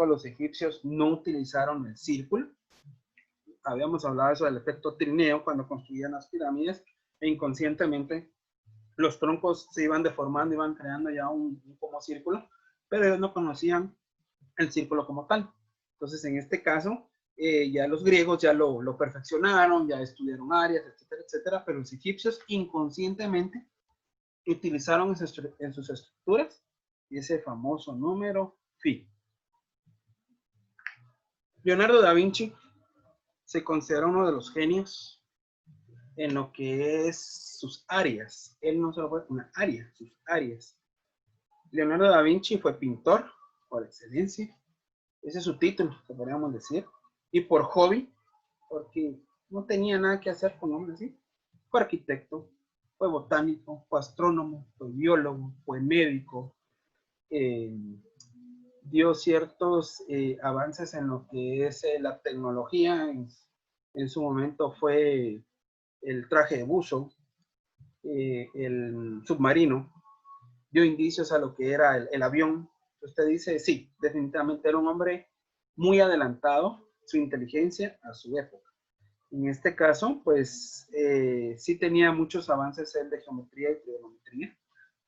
los egipcios no utilizaron el círculo. Habíamos hablado de eso del efecto trineo cuando construían las pirámides, e inconscientemente los troncos se iban deformando, iban creando ya un como círculo, pero ellos no conocían el círculo como tal. Entonces, en este caso, ya los griegos ya lo perfeccionaron, ya estudiaron áreas, etcétera, etcétera, pero los egipcios inconscientemente utilizaron en sus estructuras ese famoso número phi. Leonardo da Vinci se considera uno de los genios en lo que es sus áreas. Él no solo fue una área, sus áreas. Leonardo da Vinci fue pintor por excelencia. Ese es su título, que podríamos decir. Y por hobby, porque no tenía nada que hacer con hombres así. Fue arquitecto, fue botánico, fue astrónomo, fue biólogo, fue médico. Dio ciertos avances en lo que es la tecnología. En su momento fue el traje de buzo, el submarino. Dio indicios a lo que era el avión. Usted dice, sí, definitivamente era un hombre muy adelantado, su inteligencia a su época. En este caso, pues, sí tenía muchos avances él de geometría y trigonometría,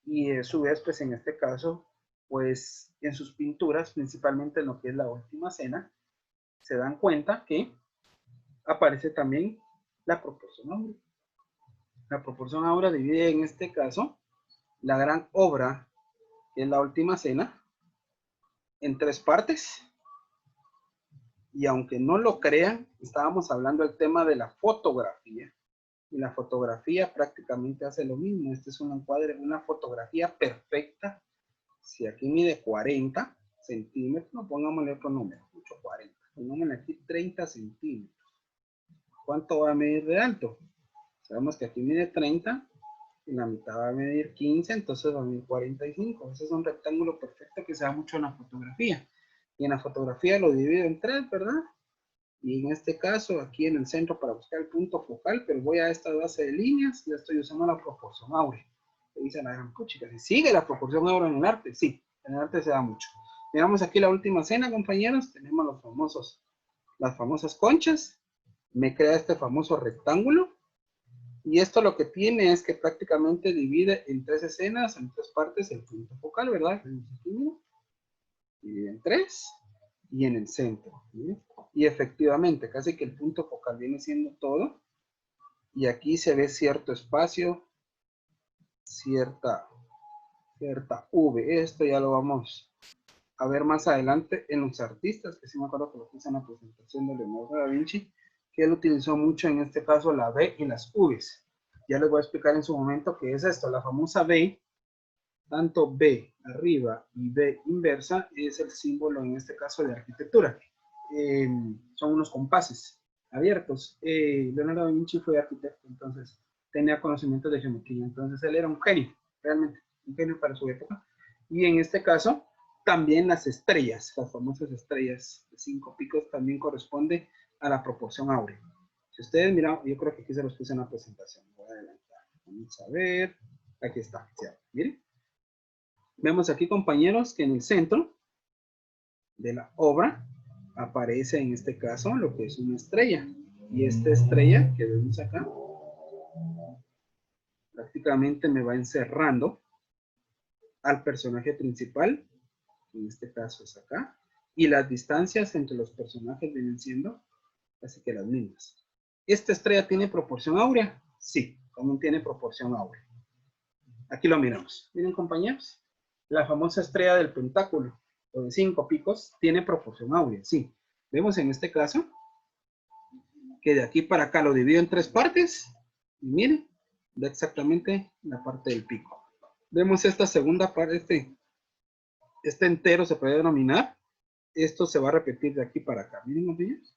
y a su vez, pues, en este caso, pues, en sus pinturas, principalmente en lo que es la Última Cena, se dan cuenta que aparece también la proporción áurea. La proporción áurea divide, en este caso, la gran obra, que es la Última Cena, en 3 partes. Y aunque no lo crean, estábamos hablando del tema de la fotografía. Y la fotografía prácticamente hace lo mismo. Este es un encuadre, una fotografía perfecta. Si aquí mide 40 centímetros, no pongámosle otro número, 40. Pongámosle aquí 30 centímetros. ¿Cuánto va a medir de alto? Sabemos que aquí mide 30 y la mitad va a medir 15, entonces va a medir 45. Ese es un rectángulo perfecto que se da mucho en la fotografía. Y en la fotografía lo divido en 3, ¿verdad? Y en este caso, aquí en el centro para buscar el punto focal, pero voy a esta base de líneas, ya estoy usando la proporción áurea. Me dicen la gran puchica, ¿si sigue la proporción áurea en el arte? Sí, en el arte se da mucho. Miramos aquí la Última Cena, compañeros, tenemos las famosas conchas, me crea este famoso rectángulo, y esto lo que tiene es que prácticamente divide en 3 escenas, en 3 partes, el punto focal, ¿verdad? Divide en 3, y en el centro, ¿sí? Y efectivamente, casi que el punto focal viene siendo todo, y aquí se ve cierto espacio, cierta V. Esto ya lo vamos a ver más adelante en los artistas, que sí me acuerdo que lo puse en la presentación de Leonardo da Vinci, que él utilizó mucho en este caso la V y las V's. Ya les voy a explicar en su momento qué es esto. La famosa V, tanto B arriba y B inversa, es el símbolo en este caso de arquitectura. Son unos compases abiertos. Leonardo da Vinci fue arquitecto, entonces tenía conocimientos de geometría, entonces él era un genio, realmente, un genio para su época. Y en este caso, también las estrellas, las famosas estrellas de 5 picos, también corresponde a la proporción áurea. Si ustedes miran, yo creo que aquí se los puse en la presentación. Voy a adelantar. Vamos a ver. Aquí está. Miren. Vemos aquí, compañeros, que en el centro de la obra aparece en este caso lo que es una estrella. Y esta estrella que vemos acá prácticamente me va encerrando al personaje principal, que en este caso es acá, y las distancias entre los personajes vienen siendo casi que las mismas. ¿Esta estrella tiene proporción áurea? Sí, también tiene proporción áurea. Aquí lo miramos. Miren, compañeros, la famosa estrella del pentáculo, o de 5 picos, tiene proporción áurea, sí. Vemos en este caso que de aquí para acá lo divido en 3 partes, y miren, da exactamente la parte del pico. Vemos esta segunda parte, este entero se puede denominar, esto se va a repetir de aquí para acá. Miren, compañeros,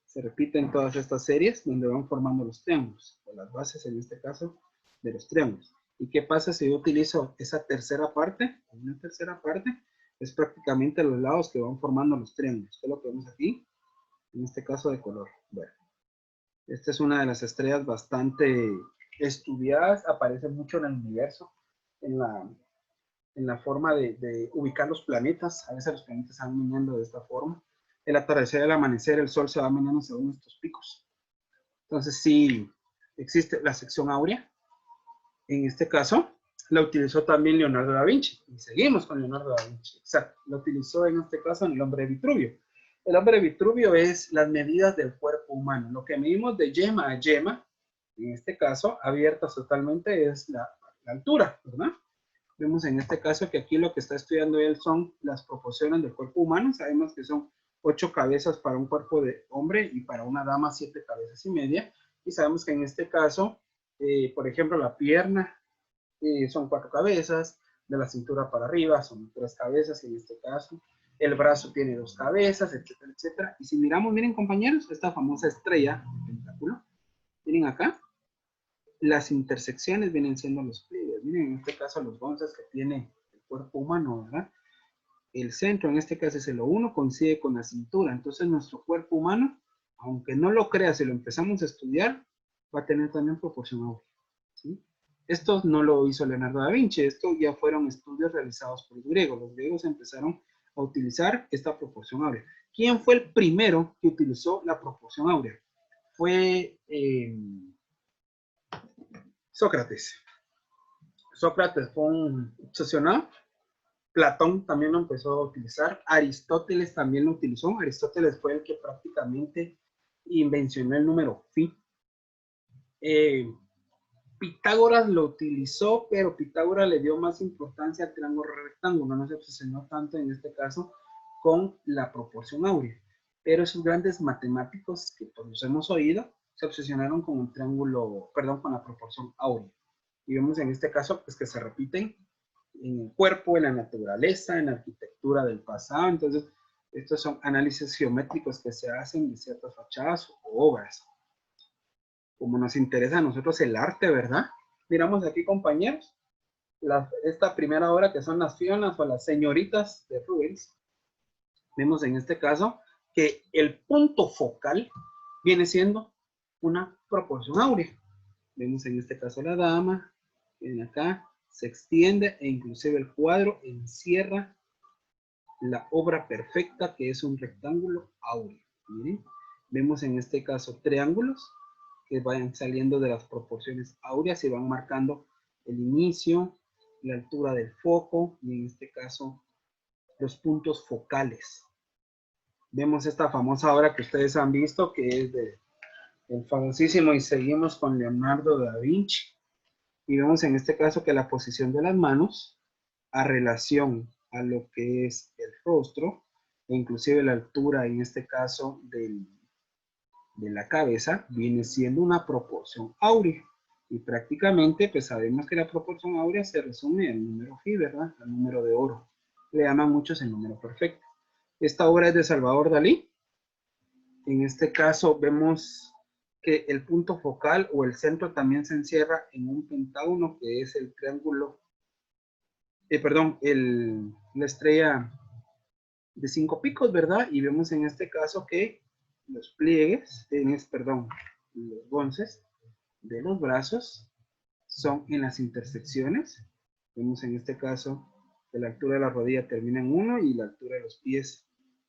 se repiten todas estas series donde van formando los triángulos, o las bases en este caso de los triángulos. ¿Y qué pasa si yo utilizo esa tercera parte? Una tercera parte es prácticamente los lados que van formando los triángulos. ¿Qué es lo que vemos aquí? En este caso de color verde. Esta es una de las estrellas bastante estudiadas, aparece mucho en el universo, en en la forma de ubicar los planetas. A veces los planetas se van meneando de esta forma. El atardecer, el amanecer, el sol se va meneando según estos picos. Entonces sí existe la sección áurea. En este caso la utilizó también Leonardo da Vinci. Y seguimos con Leonardo da Vinci. Exacto. La utilizó en este caso en el hombre de Vitruvio. El hombre de Vitruvio es las medidas del cuerpo humano. Lo que medimos de yema a yema, en este caso, abiertas totalmente, es la altura, ¿verdad? Vemos en este caso que aquí lo que está estudiando él son las proporciones del cuerpo humano. Sabemos que son 8 cabezas para un cuerpo de hombre y para una dama 7 cabezas y media. Y sabemos que en este caso, por ejemplo, la pierna son 4 cabezas, de la cintura para arriba son 3 cabezas en este caso. El brazo tiene 2 cabezas, etcétera, etcétera. Y si miramos, miren compañeros, esta famosa estrella de pentáculo, miren acá, las intersecciones vienen siendo los pliegues. Miren, en este caso los gonzas que tiene el cuerpo humano, ¿verdad? El centro, en este caso es el O1, coincide con la cintura. Entonces nuestro cuerpo humano, aunque no lo creas, si lo empezamos a estudiar, va a tener también proporción áurea, ¿sí? Esto no lo hizo Leonardo da Vinci, esto ya fueron estudios realizados por los griegos. Los griegos empezaron a utilizar esta proporción áurea. ¿Quién fue el primero que utilizó la proporción áurea? Fue Sócrates. Sócrates fue un obsesionado. Platón también lo empezó a utilizar. Aristóteles también lo utilizó. Aristóteles fue el que prácticamente invencionó el número phi. Pitágoras lo utilizó, pero Pitágoras le dio más importancia al triángulo rectángulo. No se obsesionó tanto en este caso con la proporción áurea. Pero esos grandes matemáticos que todos los hemos oído se obsesionaron con el triángulo, perdón, con la proporción áurea. Y vemos en este caso pues que se repiten en el cuerpo, en la naturaleza, en la arquitectura del pasado. Entonces, estos son análisis geométricos que se hacen de ciertas fachadas o obras. Como nos interesa a nosotros el arte, ¿verdad? Miramos aquí, compañeros, esta primera obra que son las Fionas o las señoritas de Rubens. Vemos en este caso que el punto focal viene siendo una proporción áurea. Vemos en este caso la dama, viene acá, se extiende e inclusive el cuadro encierra la obra perfecta que es un rectángulo áureo. Miren, vemos en este caso triángulos que vayan saliendo de las proporciones áureas y van marcando el inicio, la altura del foco y en este caso los puntos focales. Vemos esta famosa obra que ustedes han visto que es el famosísimo y seguimos con Leonardo da Vinci. Y vemos en este caso que la posición de las manos a relación a lo que es el rostro, e inclusive la altura en este caso de la cabeza, viene siendo una proporción áurea. Y prácticamente pues sabemos que la proporción áurea se resume al número phi, ¿verdad? Al número de oro. Le llaman muchos el número perfecto. Esta obra es de Salvador Dalí. En este caso vemos que el punto focal o el centro también se encierra en un pentágono que es el triángulo, la estrella de 5 picos, ¿verdad? Y vemos en este caso que los pliegues, los gonces de los brazos son en las intersecciones. Vemos en este caso que la altura de la rodilla termina en 1 y la altura de los pies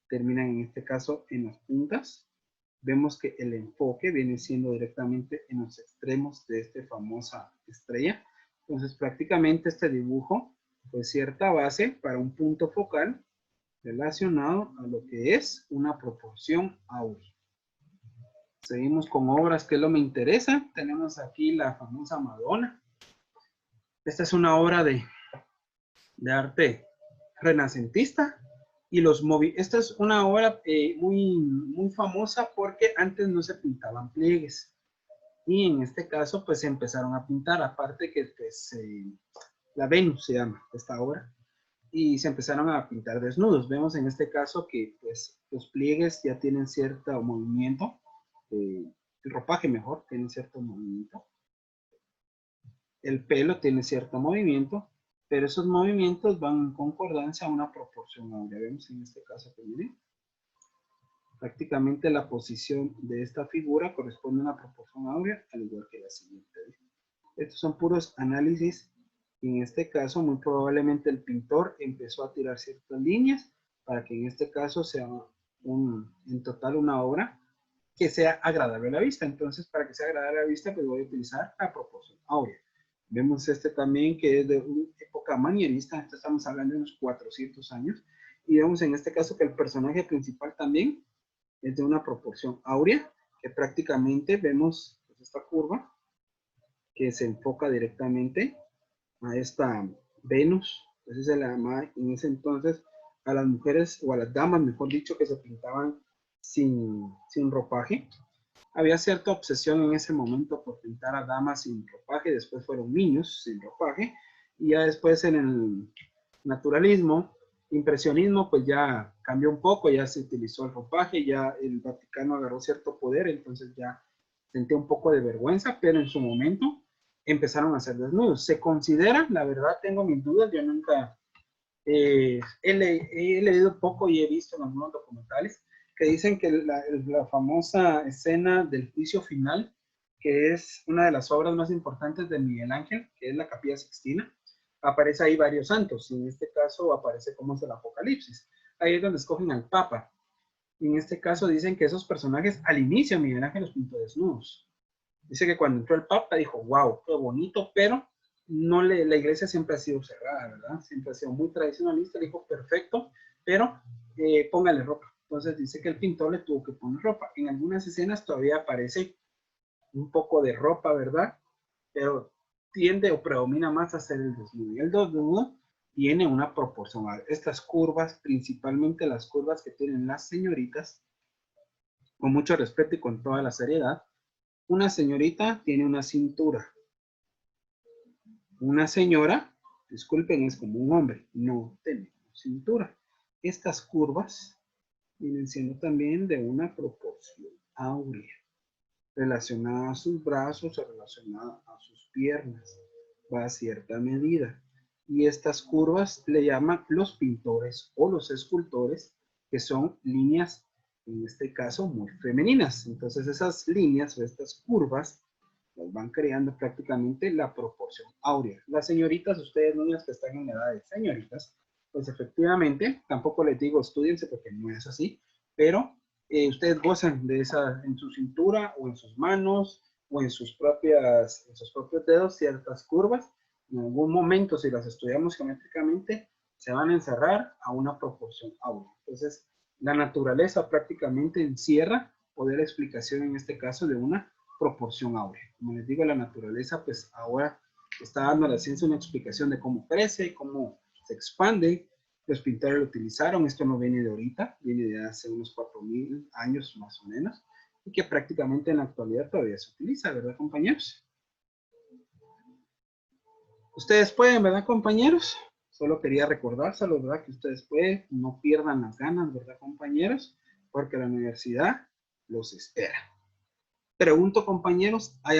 terminan en este caso en las puntas. Vemos que el enfoque viene siendo directamente en los extremos de esta famosa estrella. Entonces prácticamente este dibujo fue cierta base para un punto focal relacionado a lo que es una proporción áurea. Seguimos con obras que lo me interesa. Tenemos aquí la famosa Madonna. Esta es una obra de arte renacentista. Y esta es una obra muy famosa porque antes no se pintaban pliegues. Y en este caso, pues se empezaron a pintar, aparte que pues, la Venus se llama esta obra. Y se empezaron a pintar desnudos. Vemos en este caso que pues los pliegues ya tienen cierto movimiento, el ropaje mejor tiene cierto movimiento, el pelo tiene cierto movimiento, pero esos movimientos van en concordancia a una proporción áurea. Vemos en este caso que miren, prácticamente la posición de esta figura corresponde a una proporción áurea al igual que la siguiente. Estos son puros análisis En este caso, muy probablemente el pintor empezó a tirar ciertas líneas para que en este caso sea en total una obra que sea agradable a la vista. Entonces, para que sea agradable a la vista, pues voy a utilizar la proporción áurea. Vemos este también que es de una época manierista, esto estamos hablando de unos 400 años, y vemos en este caso que el personaje principal también es de una proporción áurea, que prácticamente vemos pues, esta curva que se enfoca directamente a esta Venus. Entonces se le llamaba en ese entonces a las mujeres, o a las damas, mejor dicho, que se pintaban sin ropaje. Había cierta obsesión en ese momento por pintar a damas sin ropaje, después fueron niños sin ropaje, y ya después en el naturalismo, impresionismo, pues ya cambió un poco, ya se utilizó el ropaje, ya el Vaticano agarró cierto poder, entonces ya sentía un poco de vergüenza, pero en su momento empezaron a hacer desnudos. Se considera, la verdad tengo mis dudas, yo nunca he leído poco y he visto en algunos documentales que dicen que la famosa escena del juicio final, que es una de las obras más importantes de Miguel Ángel, que es la Capilla Sixtina, aparece ahí varios santos, y en este caso aparece como es el Apocalipsis. Ahí es donde escogen al Papa. Y en este caso dicen que esos personajes al inicio Miguel Ángel los pintó desnudos. Dice que cuando entró el Papa dijo, wow, qué bonito, pero no la iglesia siempre ha sido cerrada, ¿verdad? Siempre ha sido muy tradicionalista, dijo, perfecto, pero póngale ropa. Entonces dice que el pintor le tuvo que poner ropa. En algunas escenas todavía aparece un poco de ropa, ¿verdad? Pero tiende o predomina más a ser el desnudo. Y el desnudo tiene una proporción. Estas curvas, principalmente las curvas que tienen las señoritas, con mucho respeto y con toda la seriedad, una señorita tiene una cintura. Una señora, disculpen, es como un hombre, no tenemos cintura. Estas curvas vienen siendo también de una proporción áurea, relacionada a sus brazos o relacionada a sus piernas, va a cierta medida. Y estas curvas le llaman los pintores o los escultores, que son líneas, en este caso, muy femeninas. Entonces esas líneas o estas curvas las van creando prácticamente la proporción áurea. Las señoritas, ustedes niñas que están en edad de señoritas, pues efectivamente, tampoco les digo estudiense porque no es así, pero ustedes gozan de esa en su cintura o en sus manos o en sus propios dedos ciertas curvas. En algún momento, si las estudiamos geométricamente, se van a encerrar a una proporción áurea. Entonces, la naturaleza prácticamente encierra poder explicación en este caso de una proporción áurea. Como les digo, la naturaleza pues ahora está dando a la ciencia una explicación de cómo crece, cómo se expande. Los pintores lo utilizaron, esto no viene de ahorita, viene de hace unos 4000 años más o menos, y que prácticamente en la actualidad todavía se utiliza, ¿verdad, compañeros? Ustedes pueden, ¿verdad, compañeros? Solo quería recordárselos, ¿verdad? Que ustedes pueden, no pierdan las ganas, ¿verdad, compañeros? Porque la universidad los espera. Pregunto, compañeros, ¿hay